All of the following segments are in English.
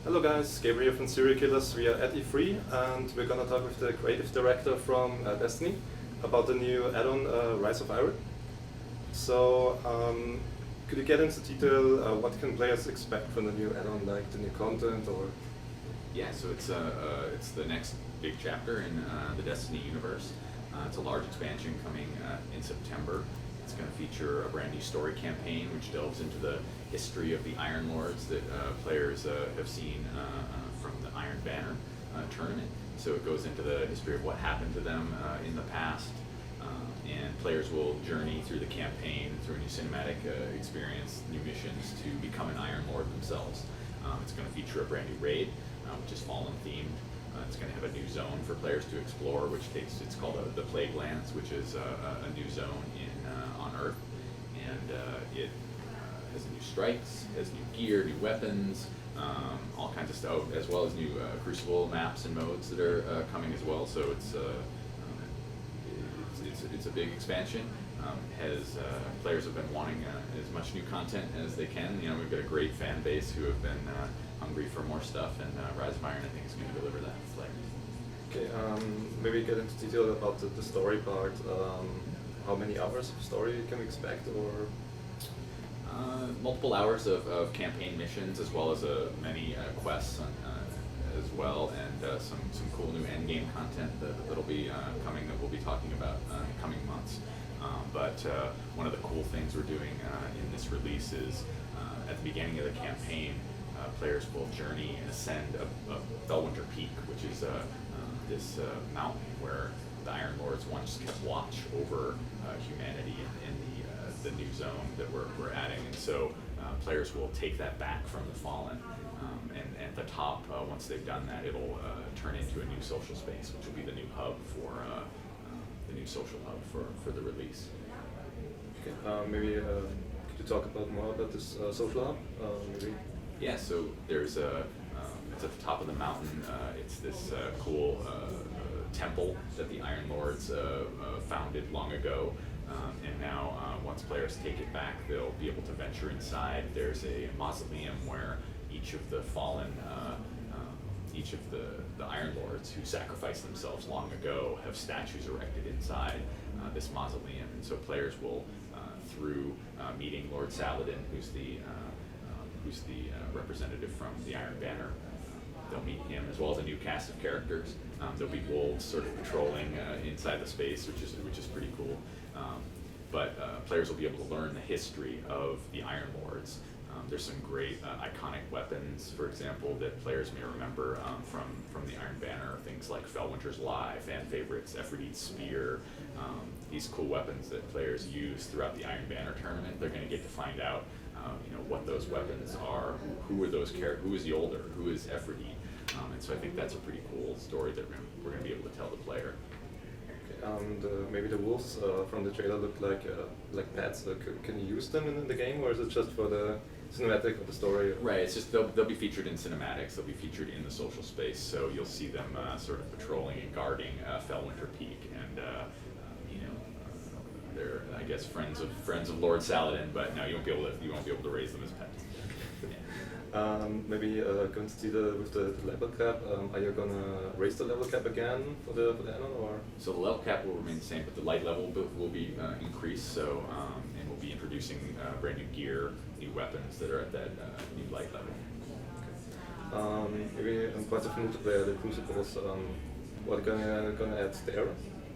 Hello guys, Gabriel from Serial Killers. We are at E3 and we're gonna talk with the creative director from Destiny about the new add-on Rise of Iron. So, could you get into detail what can players expect from the new add-on, like the new content or? Yeah, so it's the next big chapter in the Destiny universe. It's a large expansion coming in September. It's going to feature a brand new story campaign which delves into the history of the Iron Lords that players have seen from the Iron Banner tournament. So it goes into the history of what happened to them in the past, and players will journey through the campaign, through a new cinematic experience, new missions to become an Iron Lord themselves. It's going to feature a brand new raid, which is Fallen themed. It's going to have a new zone for players to explore, it's called the Plague Lands, which is a new zone on Earth, and it has new strikes, has new gear, new weapons, all kinds of stuff, as well as new Crucible maps and modes that are coming as well. So it's a big expansion. Players have been wanting as much new content as they can. You know, we've got a great fan base who have been hungry for more stuff, and Rise of Iron, I think, is going to deliver that for players. Okay, maybe get into detail about the story part. How many hours of story can we expect, or? Multiple hours of campaign missions, as well as many quests as well, and some cool new end game content that'll be coming, that we'll be talking about in coming months. But one of the cool things we're doing in this release is at the beginning of the campaign, players will journey and ascend a Felwinter Peak, which is this mountain where the Iron Lords once kept watch over humanity in the new zone that we're adding. And so players will take that back from the Fallen, and at the top, once they've done that, it'll turn into a new social space, which will be the new hub for the new social hub for the release. Okay, maybe could you talk about more about this social hub? Maybe. Yeah, so it's at the top of the mountain. It's this cool temple that the Iron Lords founded long ago, and now once players take it back, they'll be able to venture inside. There's a mausoleum where each of the fallen, each of the Iron Lords who sacrificed themselves long ago have statues erected inside this mausoleum, and so players will, through meeting Lord Saladin, who's the representative from the Iron Banner. They'll meet him, as well as a new cast of characters. There'll be wolves sort of patrolling inside the space, which is pretty cool. But players will be able to learn the history of the Iron Lords. There's some great iconic weapons, for example, that players may remember from the Iron Banner. Things like Felwinter's Lie, fan favorites, Ephrodite's Spear. These cool weapons that players use throughout the Iron Banner tournament. They're going to get to find out what those weapons are, who are those characters, who is Yolder, who is Ephrodite, and so I think that's a pretty cool story that we're going to be able to tell the player. Okay, maybe the wolves from the trailer look like pets. Can you use them in the game, or is it just for the cinematic of the story? Right, it's just they'll be featured in cinematics. They'll be featured in the social space, so you'll see them sort of patrolling and guarding Felwinter Peak, and they're, I guess, friends of Lord Saladin, but no, you won't be able to raise them as pets. Yeah. Maybe going to see with the level cap. Are you gonna raise the level cap again for the add-on, or? So the level cap will remain the same, but the light level will be increased. So and we'll be introducing brand new gear, new weapons that are at that new light level. Maybe in parts of multiplayer, the Crucibles. What gonna add there?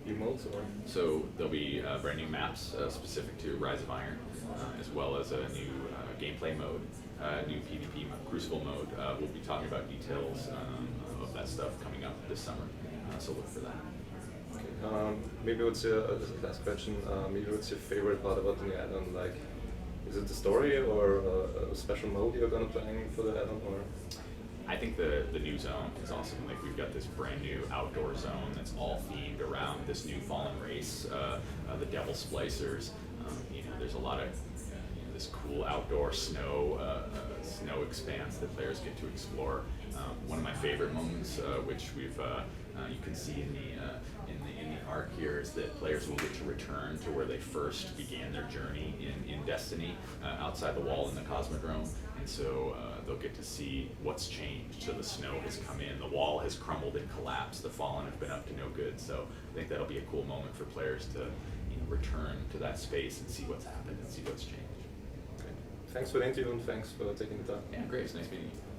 Emotes, or? So there'll be brand new maps specific to Rise of Iron, as well as a new gameplay mode, new PvP Crucible mode. We'll be talking about details of that stuff coming up this summer, so look for that. Okay. Maybe what's your last question? Maybe what's your favorite part about the new add-on? Like, is it the story or a special mode you're gonna play for the add-on, or? I think the new zone is awesome. Like, we've got this brand new outdoor zone that's all themed around this new fallen race, the Devil Splicers. There's a lot of this cool outdoor snow expanse that players get to explore. One of my favorite moments, which you can see in the arc here, is that players will get to return to where they first began their journey in Destiny, outside the wall in the Cosmodrome, and so they'll get to see what's changed. So the snow has come in, the wall has crumbled and collapsed, the Fallen have been up to no good. So I think that'll be a cool moment for players to return to that space and see what's happened and see what's changed. Okay. Thanks for the interview and thanks for taking the time. Yeah, great. It's nice meeting you.